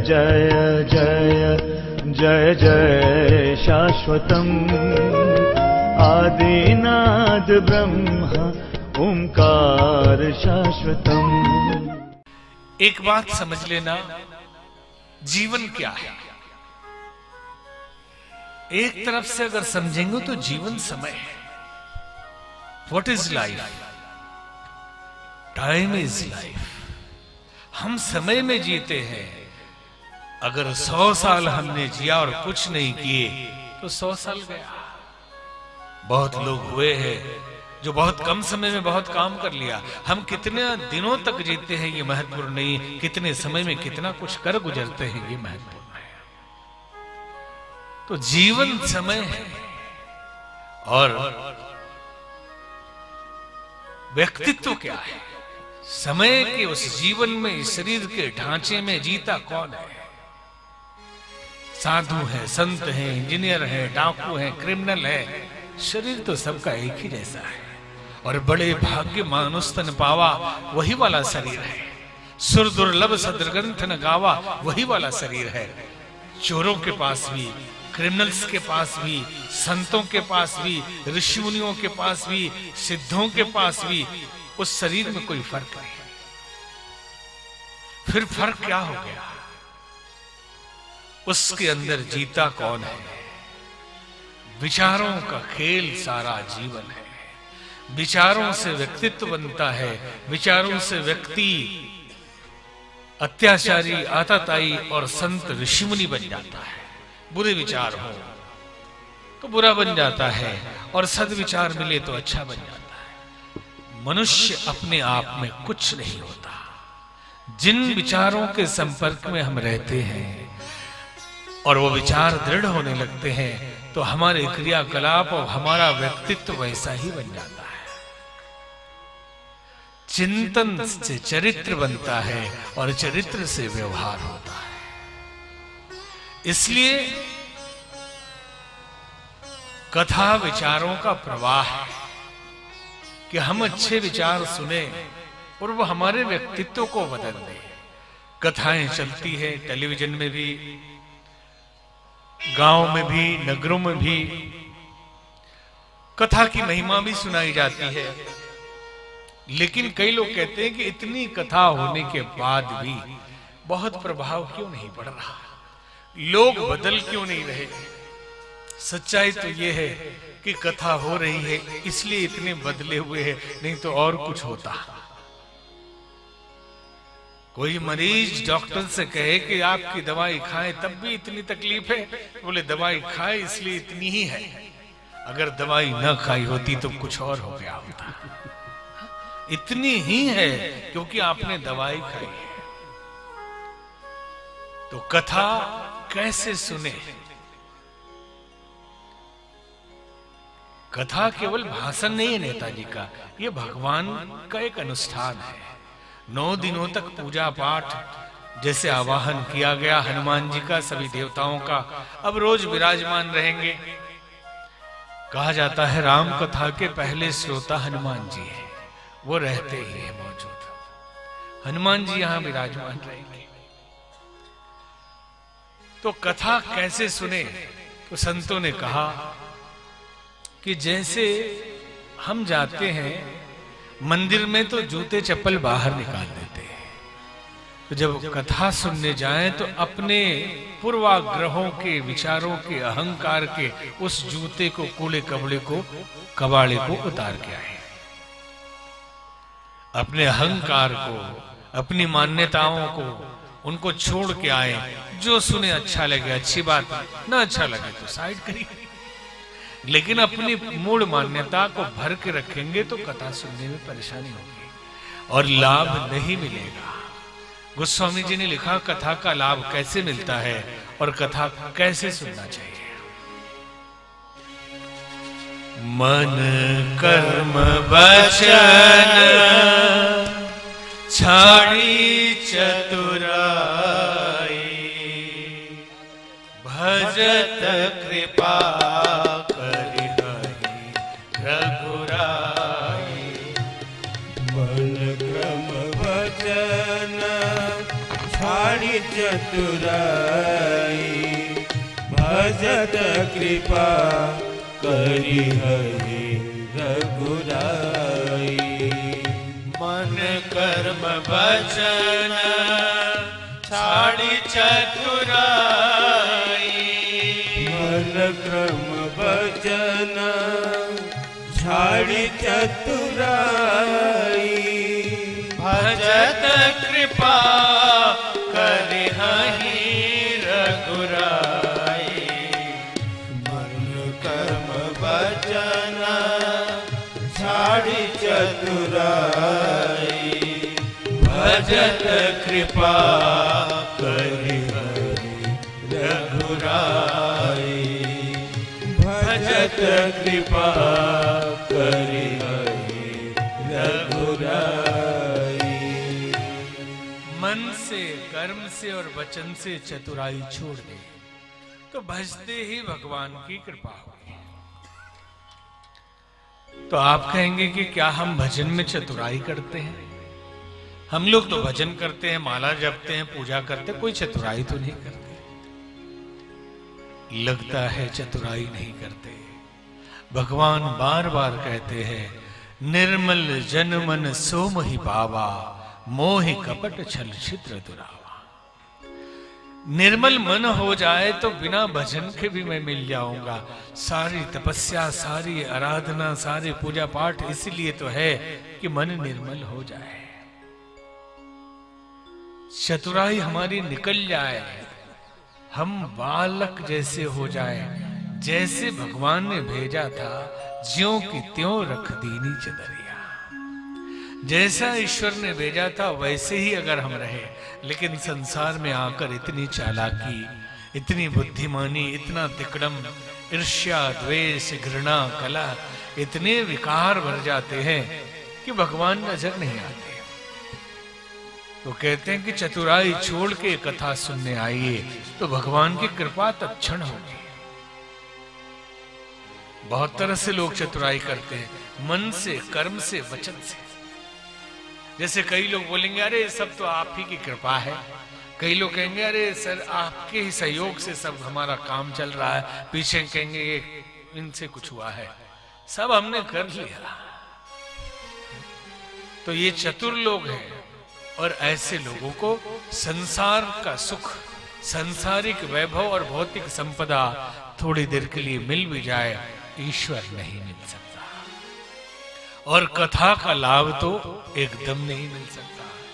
जय जय जय जय शाश्वतम् आदिनाद ब्रह्म ओंकार शाश्वतम्। एक बात समझ लेना, जीवन क्या है? एक तरफ से अगर समझेंगे तो जीवन समय है। What is life? Time is life. हम समय में जीते हैं। अगर 100 साल हमने जिया और कुछ नहीं किए तो 100 साल गया। बहुत लोग हुए हैं जो बहुत कम समय में बहुत काम कर लिया। हम कितने दिनों तक जीते हैं ये महत्वपूर्ण नहीं, कितने समय में कितना कुछ कर गुजरते हैं ये महत्वपूर्ण है। तो जीवन समय है और व्यक्तित्व क्या है? समय के उस जीवन में, शरीर के ढांचे में जीता कौन है? साधु है, संत है, इंजीनियर है, डाकू है, क्रिमिनल है, शरीर तो सबका एक ही जैसा है। और बड़े भाग्य मानुष तन पावा, वही वाला शरीर है। सुर दुर्लभ सदग्रंथ न गावा, वही वाला शरीर है। चोरों के पास भी, क्रिमिनल्स के पास भी, संतों के पास भी, ऋषि मुनियों के पास भी, सिद्धों के पास भी उस शरीर में कोई फर्क नहीं। फिर फर्क क्या हो गया? उसके अंदर जीता कौन है? विचारों का खेल सारा जीवन है। विचारों से व्यक्तित्व बनता है। विचारों से व्यक्ति अत्याचारी, आताताई और संत ऋषि मुनि बन जाता है। बुरे विचार हो तो बुरा बन जाता है और सद्विचार मिले तो अच्छा बन जाता है। मनुष्य अपने आप में कुछ नहीं होता। जिन विचारों के संपर्क में हम रहते हैं और वो विचार दृढ़ होने लगते हैं तो हमारे क्रियाकलाप और हमारा व्यक्तित्व वैसा ही बन जाता है। चिंतन से चरित्र बनता है और चरित्र से व्यवहार होता है। इसलिए कथा विचारों का प्रवाह है कि हम अच्छे विचार सुने और वो हमारे व्यक्तित्व को बदल दे। कथाएं चलती है टेलीविजन में भी, गांव में भी, नगरों में भी। कथा की महिमा भी सुनाई जाती है। लेकिन कई लोग कहते हैं कि इतनी कथा होने के बाद भी बहुत प्रभाव क्यों नहीं पड़ रहा, लोग बदल क्यों नहीं रहे? सच्चाई तो यह है कि कथा हो रही है इसलिए इतने बदले हुए हैं, नहीं तो और कुछ होता। कोई मरीज डॉक्टर से कहे कि आपकी दवाई खाएं तब भी इतनी तकलीफ है, बोले दवाई खाए इसलिए इतनी ही है। अगर दवाई न खाई होती तो कुछ और हो गया होता। इतनी ही है क्योंकि आपने दवाई खाई है। तो कथा कैसे सुने? कथा केवल भाषण नहीं है नेताजी का, यह भगवान का एक अनुष्ठान है। 9 दिनों तक पूजा पाठ, जैसे आवाहन किया गया हनुमान जी का, सभी देवताओं का, अब रोज विराजमान रहेंगे। कहा जाता है राम कथा के पहले श्रोता हनुमान जी है, वो रहते ही है मौजूद। हनुमान जी यहां विराजमान रहेंगे। तो कथा कैसे सुने? तो संतों ने कहा कि जैसे हम जाते हैं मंदिर में तो जूते चप्पल बाहर निकाल देते हैं, तो जब कथा सुनने जाएं तो अपने पूर्वाग्रहों के, विचारों के, अहंकार के उस जूते को, कूड़े कबड़े को, कबाड़े को उतार के आए। अपने अहंकार को, अपनी मान्यताओं को, उनको छोड़ के आए। जो सुने अच्छा लगे अच्छी बात, ना अच्छा लगे तो साइड करिए, लेकिन अपनी मूल मान्यता को भर के रखेंगे तो कथा सुनने में परेशानी होगी और लाभ नहीं मिलेगा। गोस्वामी जी ने लिखा कथा का लाभ कैसे मिलता है और कथा कैसे सुनना चाहिए। मन कर्म वचन छाड़ी चतुराई, भजत कृपा छाड़ी चतुराई भजत कृपा करी हरि रघुराई। मन कर्म वचन छाड़ी चतुराई मन क्रम भजन छाड़ी चतुराई भजत कृपा करि हहि रघुराई। मन कर्म भजन छाड़ी चतुराई भजत कृपा करि हरि रघुराई। भजत कृपा करि हरि रघुराई। मन से, कर्म से और वचन से चतुराई छोड़ दे तो भजते ही भगवान की कृपा होगी। तो आप कहेंगे कि क्या हम भजन में चतुराई करते हैं? हम लोग तो भजन करते हैं, माला जपते हैं, पूजा करते हैं, कोई चतुराई तो नहीं करते। लगता है चतुराई नहीं करते। भगवान बार बार कहते हैं, निर्मल जन मन सो मोहि पावा, मोहि कपट छल छिद्र दुरावा। निर्मल मन हो जाए तो बिना भजन के भी मैं मिल जाऊंगा। सारी तपस्या, सारी आराधना, सारे पूजा पाठ इसलिए तो है कि मन निर्मल हो जाए, चतुराई हमारी निकल जाए, हम बालक जैसे हो जाए। जैसे भगवान ने भेजा था ज्यों की त्यों रख दीनी चदरिया। जैसा ईश्वर ने भेजा था वैसे ही अगर हम रहे, लेकिन संसार में आकर इतनी चालाकी, इतनी बुद्धिमानी, इतना तिकड़म, ईर्ष्या, द्वेष, घृणा, कलह, इतने विकार भर जाते हैं कि भगवान नजर नहीं आते। तो कहते हैं कि चतुराई छोड़ के कथा सुनने आइए तो भगवान की कृपा तत्क्षण होगी। बहुत तरह से लोग चतुराई करते हैं, मन से, कर्म से, वचन से। जैसे कई लोग बोलेंगे अरे सब तो आप ही की कृपा है। कई लोग कहेंगे अरे सर आपके ही सहयोग से सब हमारा काम चल रहा है। पीछे कहेंगे ये इनसे कुछ हुआ है, सब हमने कर लिया। तो ये चतुर लोग हैं और ऐसे लोगों को संसार का सुख, सांसारिक वैभव और भौतिक संपदा थोड़ी देर के लिए मिल भी जाए, ईश्वर नहीं मिल सकता। और कथा का लाभ तो एकदम नहीं मिल सकता।